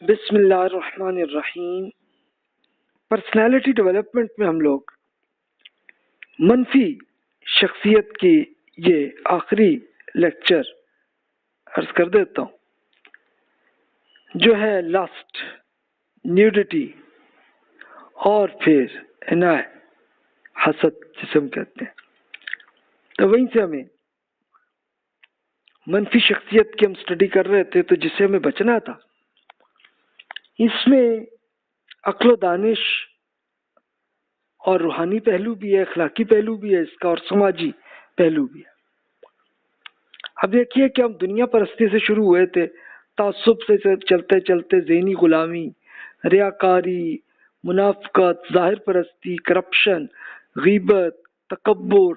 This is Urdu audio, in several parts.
بسم اللہ الرحمن الرحیم۔ پرسنالٹی ڈیولپمنٹ میں ہم لوگ منفی شخصیت کی یہ آخری لیکچر عرض کر دیتا ہوں، جو ہے لاسٹ، نیوڈیٹی اور پھر انائے، حسد جسے ہم کہتے ہیں۔ تو وہیں سے ہمیں منفی شخصیت کی ہم سٹڈی کر رہے تھے، تو جسے ہمیں بچنا تھا، اس میں عقل و دانش اور روحانی پہلو بھی ہے، اخلاقی پہلو بھی ہے اس کا، اور سماجی پہلو بھی ہے۔ اب دیکھیے کہ ہم دنیا پرستی سے شروع ہوئے تھے، تعصب سے چلتے چلتے ذہنی غلامی، ریاکاری، منافقت، ظاہر پرستی، کرپشن، غیبت، تکبر،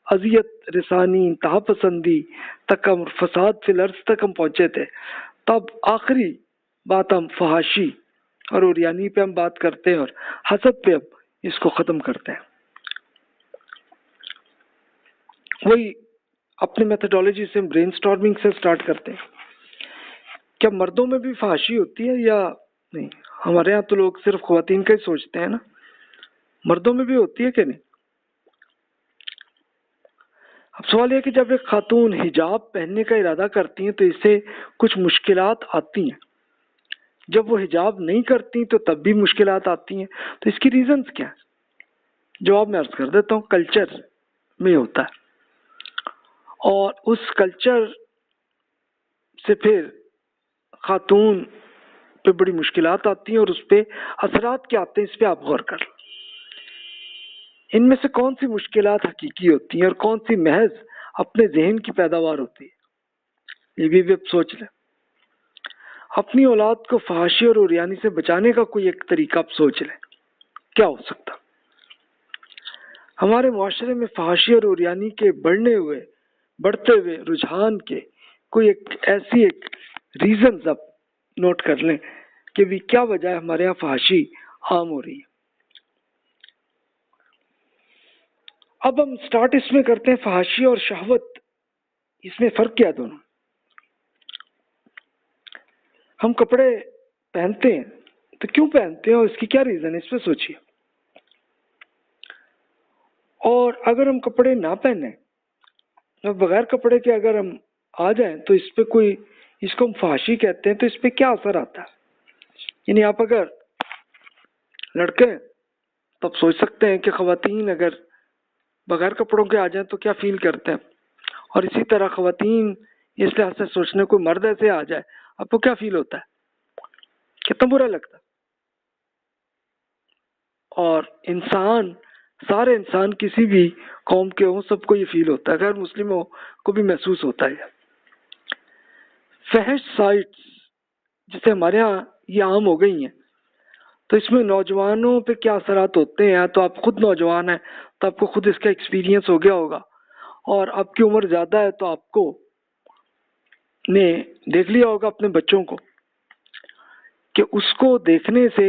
اذیت رسانی، انتہا پسندی تک ہم، فساد فی الارض تک ہم پہنچے تھے۔ تب آخری بات ہم فحاشی اور اوریانی پہ ہم بات کرتے ہیں، اور حسد پہ ہم اس کو ختم کرتے ہیں۔ وہی اپنے میتھڈالوجی سے ہم برین سٹارمنگ سے سٹارٹ کرتے ہیں۔ کیا مردوں میں بھی فحاشی ہوتی ہے یا نہیں؟ ہمارے ہاں تو لوگ صرف خواتین کا ہی سوچتے ہیں نا، مردوں میں بھی ہوتی ہے کہ نہیں؟ اب سوال یہ کہ جب ایک خاتون حجاب پہننے کا ارادہ کرتی ہیں تو اسے کچھ مشکلات آتی ہیں، جب وہ حجاب نہیں کرتی تو تب بھی مشکلات آتی ہیں، تو اس کی ریزنز کیا ہے؟ جواب میں عرض کر دیتا ہوں، کلچر میں ہوتا ہے، اور اس کلچر سے پھر خاتون پہ بڑی مشکلات آتی ہیں، اور اس پہ اثرات کیا آتے ہیں اس پہ آپ غور کر لیں۔ ان میں سے کون سی مشکلات حقیقی ہوتی ہیں اور کون سی محض اپنے ذہن کی پیداوار ہوتی ہے، یہ بھی آپ سوچ لیں۔ اپنی اولاد کو فحاشی اور اوریانی سے بچانے کا کوئی ایک طریقہ آپ سوچ لیں، کیا ہو سکتا؟ ہمارے معاشرے میں فحاشی اور اوریانی کے بڑھتے ہوئے رجحان کے کوئی ایسی ریزنز آپ نوٹ کر لیں کہ بھی کیا وجہ ہے ہمارے یہاں فحاشی عام ہو رہی ہے۔ اب ہم سٹارٹ اس میں کرتے ہیں، فحاشی اور شہوت، اس میں فرق کیا دونوں؟ ہم کپڑے پہنتے ہیں تو کیوں پہنتے ہیں اور اس کی کیا ریزن ہے، اس پہ سوچیے۔ اور اگر ہم کپڑے نہ پہنیں، بغیر کپڑے کے اگر ہم آ جائیں تو اس پہ کوئی، اس کو ہم فحاشی کہتے ہیں، تو اس پہ کیا اثر آتا ہے؟ یعنی آپ اگر لڑکے ہیں تو آپ سوچ سکتے ہیں کہ خواتین اگر بغیر کپڑوں کے آ جائیں تو کیا فیل کرتے ہیں، اور اسی طرح خواتین اس لحاظ سے سوچنے کوئی مرد ایسے آ جائے آپ کو کیا فیل ہوتا ہے، کتنا برا لگتا ہے۔ اور سارے انسان کسی بھی قوم کے ہوں، سب کو یہ فیل ہوتا ہے، غیر مسلموں کو بھی محسوس ہوتا ہے۔ فحش سائٹس جسے ہمارے ہاں یہ عام ہو گئی ہیں، تو اس میں نوجوانوں پہ کیا اثرات ہوتے ہیں؟ تو آپ خود نوجوان ہیں تو آپ کو خود اس کا ایکسپیرینس ہو گیا ہوگا، اور آپ کی عمر زیادہ ہے تو آپ کو نے دیکھ لیا ہوگا اپنے بچوں کو کہ اس کو دیکھنے سے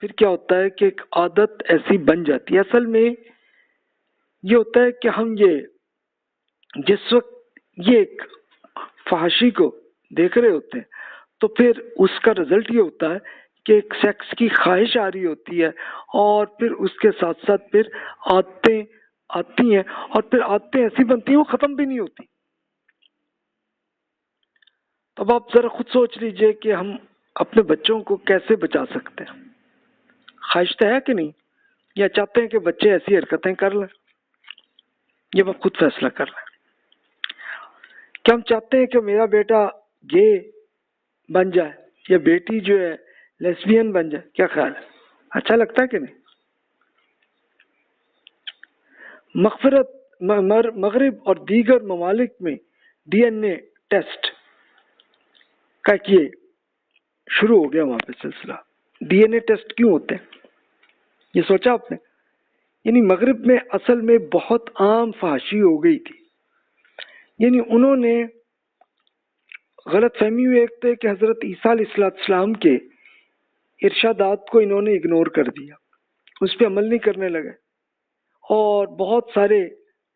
پھر کیا ہوتا ہے کہ ایک عادت ایسی بن جاتی ہے۔ اصل میں یہ ہوتا ہے کہ ہم جس وقت یہ ایک فحاشی کو دیکھ رہے ہوتے ہیں تو پھر اس کا رزلٹ یہ ہوتا ہے کہ ایک سیکس کی خواہش آ رہی ہوتی ہے، اور پھر اس کے ساتھ ساتھ پھر عادتیں آتی ہیں، اور پھر عادتیں ایسی بنتی ہیں وہ ختم بھی نہیں ہوتی۔ اب آپ ذرا خود سوچ لیجئے کہ ہم اپنے بچوں کو کیسے بچا سکتے ہیں؟ خواہش تو ہے کہ نہیں، یا چاہتے ہیں کہ بچے ایسی حرکتیں کر لیں؟ یہ آپ خود فیصلہ کر لیں۔ کیا ہم چاہتے ہیں کہ میرا بیٹا گے بن جائے یا بیٹی جو ہے لیسبین بن جائے؟ کیا خیال ہے، اچھا لگتا ہے کہ نہیں؟ مغرب اور دیگر ممالک میں ڈی این اے ٹیسٹ کا یہ شروع ہو گیا وہاں پہ سلسلہ۔ ڈی این اے ٹیسٹ کیوں ہوتے ہیں، یہ سوچا آپ نے؟ یعنی مغرب میں اصل میں بہت عام فحاشی ہو گئی تھی، یعنی انہوں نے غلط فہمی ہوئی ایک تھے کہ حضرت عیسیٰ علیہ السلام کے ارشادات کو انہوں نے اگنور کر دیا، اس پہ عمل نہیں کرنے لگے، اور بہت سارے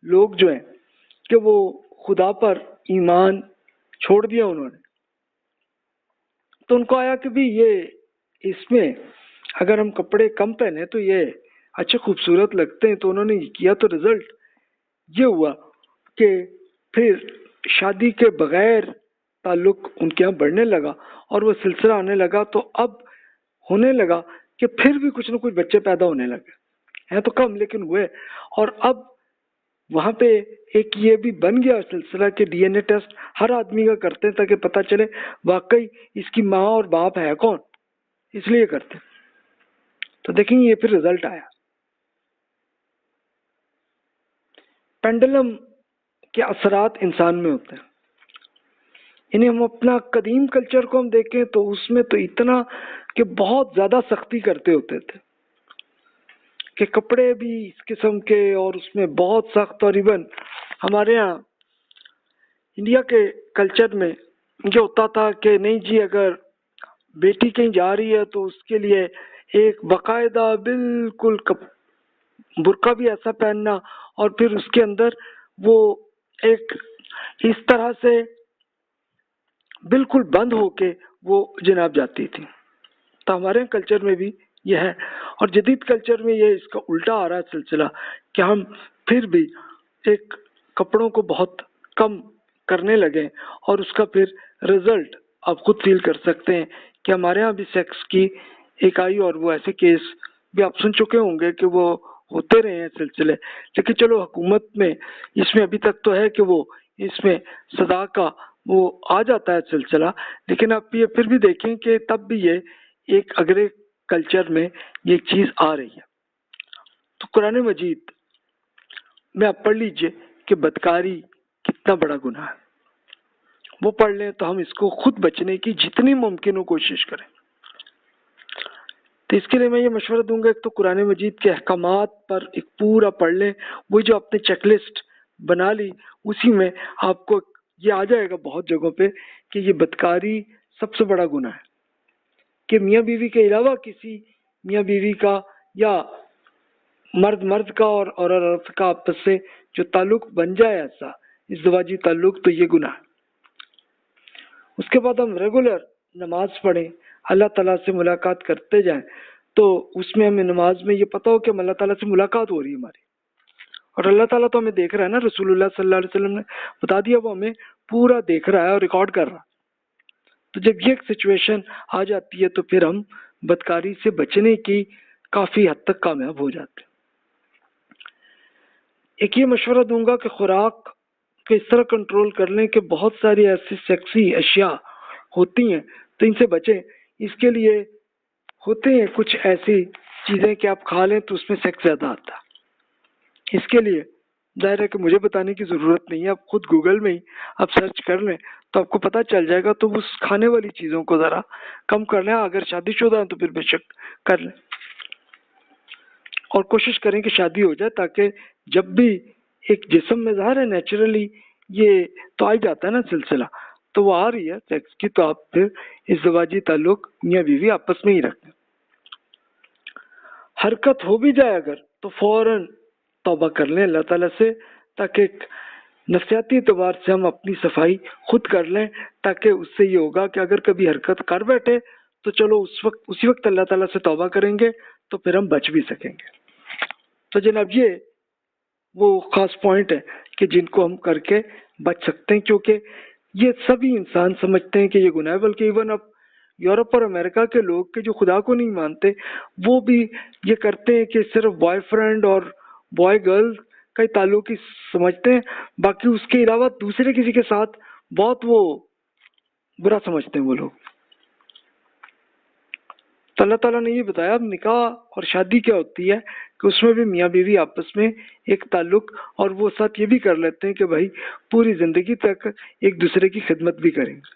لوگ جو ہیں کہ وہ خدا پر ایمان چھوڑ دیا انہوں نے۔ تو ان کو آیا کہ بھی یہ اس میں اگر ہم کپڑے کم پہنے تو یہ اچھے خوبصورت لگتے ہیں، تو انہوں نے یہ کیا تو رزلٹ یہ ہوا کہ پھر شادی کے بغیر تعلق ان کے یہاں بڑھنے لگا اور وہ سلسلہ آنے لگا، تو اب ہونے لگا کہ پھر بھی کچھ نہ کچھ بچے پیدا ہونے لگے ہیں، تو کم لیکن ہوئے، اور اب وہاں پہ ایک یہ بھی بن گیا سلسلہ کہ ڈی این اے ٹیسٹ ہر آدمی کا کرتے ہیں تاکہ پتہ چلے واقعی اس کی ماں اور باپ ہے کون، اس لیے کرتے. تو دیکھیں یہ پھر رزلٹ آیا. پینڈلم کے اثرات انسان میں ہوتے ہیں، یعنی ہم اپنا قدیم کلچر کو ہم دیکھیں تو اس میں تو اتنا کہ بہت زیادہ سختی کرتے ہوتے تھے کہ کپڑے بھی اس قسم کے، اور اس میں بہت سخت. اور ایون ہمارے ہاں انڈیا کے کلچر میں یہ ہوتا تھا کہ نہیں جی اگر بیٹی کہیں جا رہی ہے تو اس کے لیے ایک باقاعدہ بالکل برقع بھی ایسا پہننا، اور پھر اس کے اندر وہ ایک اس طرح سے بالکل بند ہو کے وہ جناب جاتی تھی. تو ہمارے کلچر میں بھی یہ ہے، اور جدید کلچر میں یہ اس کا الٹا آ رہا ہے سلسلہ کہ ہم پھر بھی ایک کپڑوں کو بہت کم کرنے لگے، اور اس کا پھر رزلٹ آپ خود فیل کر سکتے ہیں کہ ہمارے ہاں بھی سیکس کی ایک آئی، اور وہ ایسے کیس بھی آپ سن چکے ہوں گے کہ وہ ہوتے رہے ہیں سلسلے. لیکن چلو حکومت میں اس میں ابھی تک تو ہے کہ وہ اس میں سزا کا وہ آ جاتا ہے سلسلہ، لیکن آپ یہ پھر بھی دیکھیں کہ تب بھی یہ ایک اگلے کلچر میں یہ ایک چیز آ رہی ہے. تو قرآن مجید میں آپ پڑھ لیجئے کہ بدکاری کتنا بڑا گناہ ہے، وہ پڑھ لیں تو ہم اس کو خود بچنے کی جتنی ممکن ہو کوشش کریں. تو اس کے لیے میں یہ مشورہ دوں گا، ایک تو قرآن مجید کے احکامات پر ایک پورا پڑھ لیں، وہ جو آپ نے چیک لسٹ بنا لی اسی میں آپ کو یہ آ جائے گا بہت جگہوں پہ کہ یہ بدکاری سب سے بڑا گناہ ہے، کہ میاں بیوی کے علاوہ کسی میاں بیوی کا یا مرد مرد کا اور عورت کا آپس سے جو تعلق بن جائے ایسا ازدواجی تعلق، تو یہ گناہ ہے. اس کے بعد ہم ریگولر نماز پڑھیں، اللہ تعالیٰ سے ملاقات کرتے جائیں، تو اس میں ہمیں نماز میں یہ پتہ ہو کہ ہم اللہ تعالیٰ سے ملاقات ہو رہی ہے ہماری، اور اللہ تعالیٰ تو ہمیں دیکھ رہا ہے نا، رسول اللہ صلی اللہ علیہ وسلم نے بتا دیا وہ ہمیں پورا دیکھ رہا ہے اور ریکارڈ کر رہا. تو جب یہ ایک سچویشن آ جاتی ہے تو پھر ہم بدکاری سے بچنے کی کافی حد تک کامیاب ہو جاتے ہیں. ایک یہ مشورہ دوں گا کہ خوراک کو اس طرح کنٹرول کر لیں کہ بہت ساری ایسی سیکسی اشیاء ہوتی ہیں تو ان سے بچیں. اس کے لیے ہوتے ہیں کچھ ایسی چیزیں کہ آپ کھا لیں تو اس میں سیکس زیادہ آتا ہے. اس کے لیے ظاہر ہے کہ مجھے بتانے کی ضرورت نہیں ہے، آپ خود گوگل میں ہی آپ سرچ کر لیں تو آپ کو پتہ چل جائے گا. تو اس کھانے والی چیزوں کو ذرا کم کر لیں، اگر شادی شدہ ہیں تو پھر بے شک کر لیں، اور کوشش کریں کہ شادی ہو جائے تاکہ جب بھی ایک جسم میں ظاہر ہے نیچرلی یہ تو آ جاتا ہے نا سلسلہ، تو وہ آ رہی ہے سیکس کی، تو آپ پھر ازدواجی تعلق میاں بیوی آپس میں ہی رکھیں. حرکت ہو بھی جائے اگر تو فوراً توبہ کر لیں اللہ تعالیٰ سے، تاکہ ایک نفسیاتی اعتبار سے ہم اپنی صفائی خود کر لیں، تاکہ اس سے یہ ہوگا کہ اگر کبھی حرکت کر بیٹھے تو چلو اسی وقت اللہ تعالیٰ سے توبہ کریں گے تو پھر ہم بچ بھی سکیں گے. تو جناب یہ وہ خاص پوائنٹ ہے کہ جن کو ہم کر کے بچ سکتے ہیں، کیونکہ یہ سبھی انسان سمجھتے ہیں کہ یہ گناہ ہے. بلکہ ایون اب یورپ اور امریکہ کے لوگ کے جو خدا کو نہیں مانتے وہ بھی یہ کرتے ہیں کہ صرف بوائے فرینڈ اور بوائے گرل کا ہی تعلق ہی سمجھتے ہیں، باقی اس کے علاوہ دوسرے کسی کے ساتھ بہت وہ برا سمجھتے ہیں وہ لوگ. تو اللہ تعالیٰ نے یہ بتایا اب نکاح اور شادی کیا ہوتی ہے کہ اس میں بھی میاں بیوی آپس میں ایک تعلق، اور وہ ساتھ یہ بھی کر لیتے ہیں کہ بھائی پوری زندگی تک ایک دوسرے کی خدمت بھی کریں گے.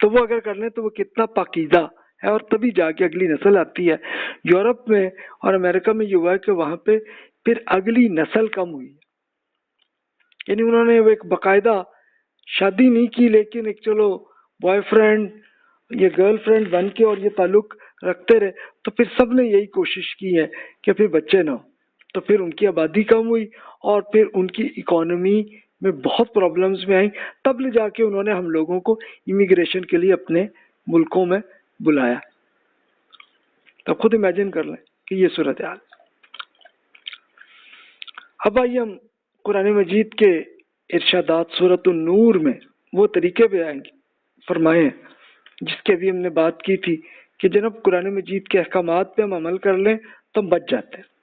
تو وہ اگر کر لیں تو وہ کتنا پاکیزہ ہے، اور تبھی جا کے اگلی نسل آتی ہے. یورپ میں اور امریکہ میں یہ ہوا ہے کہ وہاں پہ پھر اگلی نسل کم ہوئی ہے، یعنی انہوں نے وہ ایک باقاعدہ شادی نہیں کی لیکن ایک چلو بوائے فرینڈ یہ گرل فرینڈ بن کے اور یہ تعلق رکھتے رہے، تو پھر سب نے یہی کوشش کی ہے کہ پھر بچے نہ ہو. تو پھر ان کی آبادی کم ہوئی اور پھر ان کی اکانومی میں بہت پرابلمز میں آئیں، تب لے جا کے انہوں نے ہم لوگوں کو امیگریشن کے لیے اپنے ملکوں میں بلایا. تو آپ خود امیجن کر لیں کہ یہ صورتحال. اب آئیے ہم قرآن مجید کے ارشادات سورۃ النور میں وہ طریقے پہ آئیں گے فرمائے ہیں جس کے بھی ہم نے بات کی تھی کہ جناب قرآن مجید کے احکامات پہ ہم عمل کر لیں تو ہم بچ جاتے ہیں.